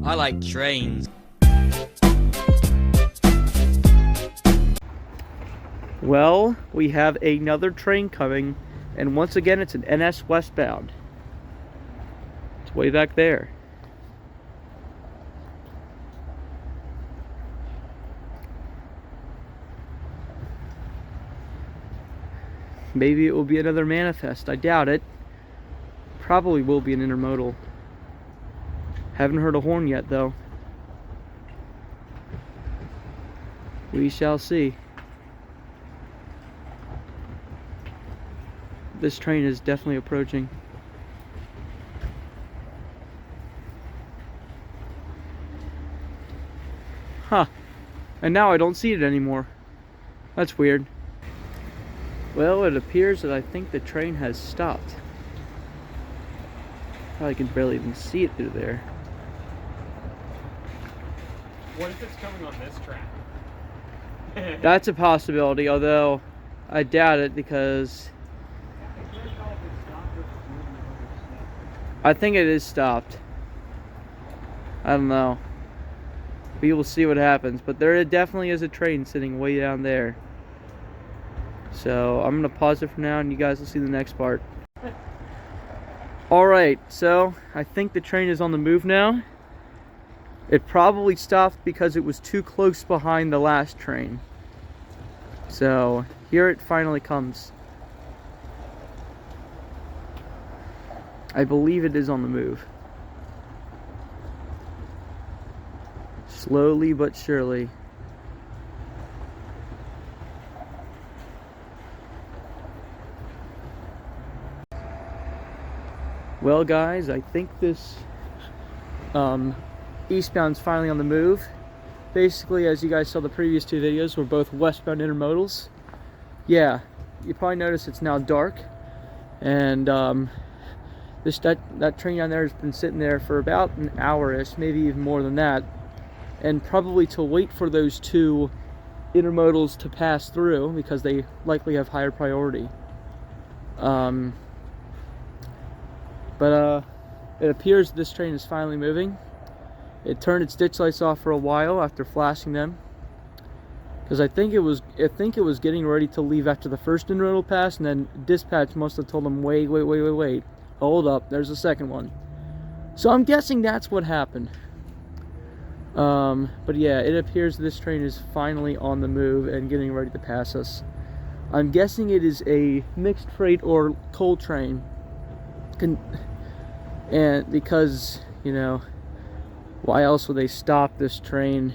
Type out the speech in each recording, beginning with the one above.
I like trains. Well, we have another train coming, and once again it's an NS westbound. It's way back there. Maybe it will be another manifest. I doubt it. Probably will be an intermodal. Haven't heard a horn yet, though. We shall see. This train is definitely approaching. Huh. And now I don't see it anymore. That's weird. Well, it appears that I think the train has stopped. Probably can barely even see it through there. What if it's coming on this track? That's a possibility, although I doubt it because I think it is stopped. I don't know. We will see what happens, but there definitely is a train sitting way down there. So I'm going to pause it for now and you guys will see the next part. Alright, so I think the train is on the move now. It probably stopped because it was too close behind the last train. So here it finally comes. I believe it is on the move. Slowly but surely. Well guys, I think this eastbound's finally on the move. Basically, as you guys saw the previous two videos, we're both westbound intermodals. Yeah, you probably noticed it's now dark. And that train down there has been sitting there for about an hour-ish, maybe even more than that. And probably to wait for those two intermodals to pass through because they likely have higher priority. But it appears this train is finally moving. It turned its ditch lights off for a while after flashing them, because I think it was getting ready to leave after the first intermodal pass, and then dispatch must have told them, wait, hold up, there's a second one. So I'm guessing that's what happened. But yeah, it appears this train is finally on the move and getting ready to pass us. I'm guessing it is a mixed freight or coal train. And because, you know, why else would they stop this train?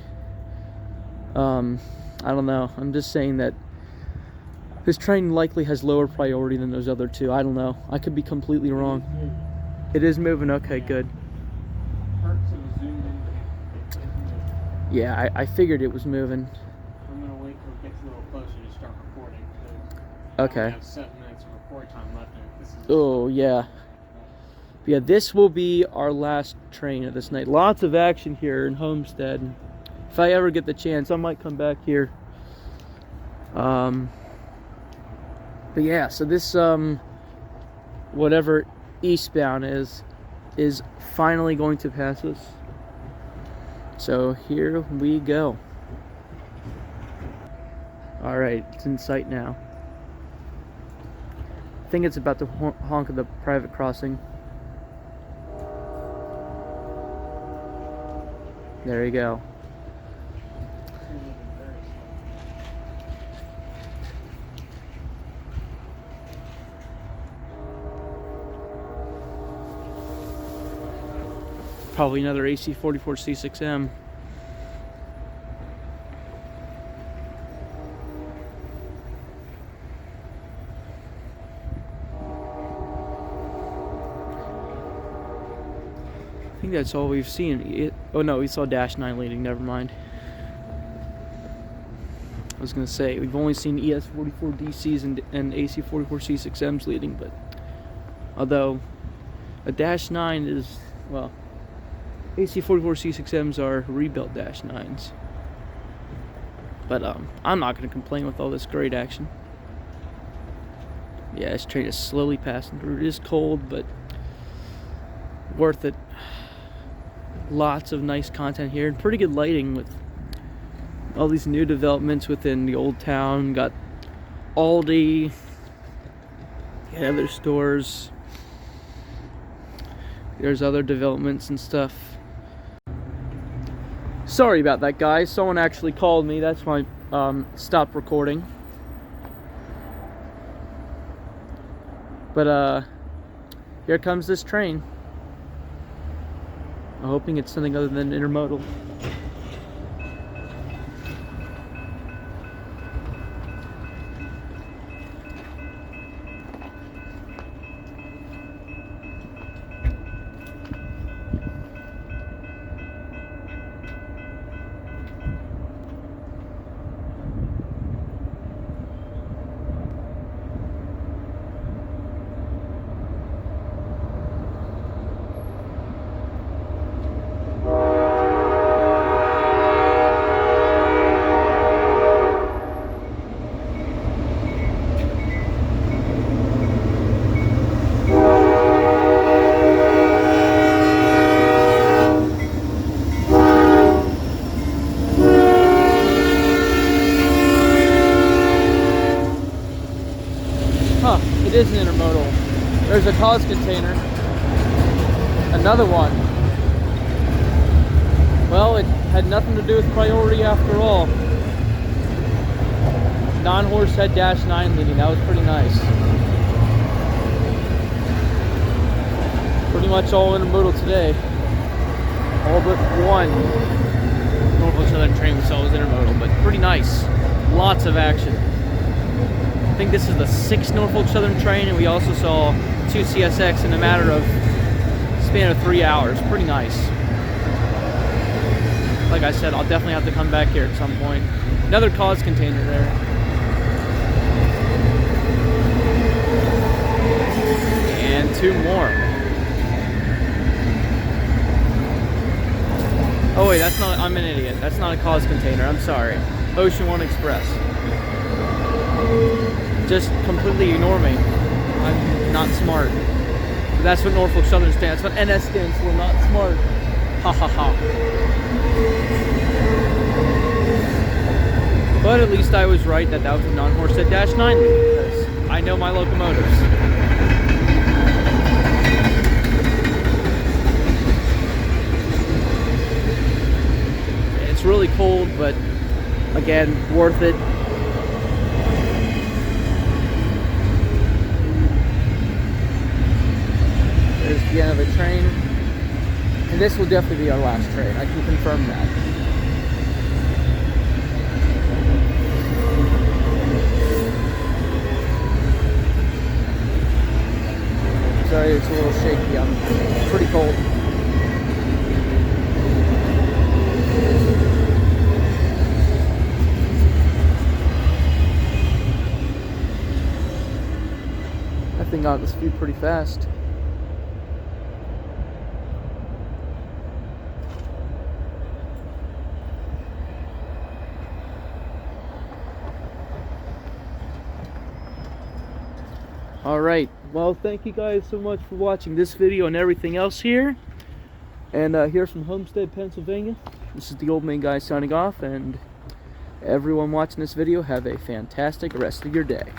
I don't know. I'm just saying that this train likely has lower priority than those other two. I don't know. I could be completely wrong. It is moving. Okay, good. Yeah, I figured it was moving. I'm going to wait till it gets a little closer to start recording. Okay. I have 7 minutes of record time left. Oh, yeah. Yeah, this will be our last train of this night. Lots of action here in Homestead. If I ever get the chance, I might come back here. But yeah, so this whatever eastbound is finally going to pass us. So here we go. All right, it's in sight now. I think it's about to honk at the private crossing. There you go. Probably another AC44C6M. I think that's all we've seen. Oh no, we saw Dash 9 leading, never mind. I was gonna say, we've only seen ES44DCs and AC44C6Ms leading, but although a Dash 9 is, well, AC44C6Ms are rebuilt Dash 9s. But I'm not gonna complain with all this great action. Yeah, this train is slowly passing through. It is cold, but worth it. Lots of nice content here, and pretty good lighting with all these new developments within the old town. Got Aldi and other stores. There's other developments and stuff. Sorry about that, guys. Someone actually called me. That's why I stopped recording. But here comes this train. I'm hoping it's something other than intermodal. It is an intermodal. There's a cause container. Another one. Well, it had nothing to do with priority after all. Non-horsehead -9 leading. That was pretty nice. Pretty much all intermodal today. All but one Norfolk Southern train we saw was intermodal, but pretty nice. Lots of action. I think this is the 6th Norfolk Southern train, and we also saw 2 CSX in a matter of span of 3 hours. Pretty nice. Like I said, I'll definitely have to come back here at some point. Another cause container there. And 2 more. Oh wait, that's not, I'm an idiot. That's not a cause container, I'm sorry. Ocean One Express. Just completely ignore me. I'm not smart. But that's what Norfolk Southern stands. That's what NS stands for, not smart. Ha ha ha. But at least I was right that was a non-horsehead -9 because I know my locomotives. It's really cold, but again, worth it. There's the end of the train. And this will definitely be our last train. I can confirm that. Sorry, it's a little shaky. I'm pretty cold. That thing got the speed pretty fast. Alright, well, thank you guys so much for watching this video and everything else here. And here from Homestead, Pennsylvania, this is the Old Man Guy signing off, and everyone watching this video, have a fantastic rest of your day.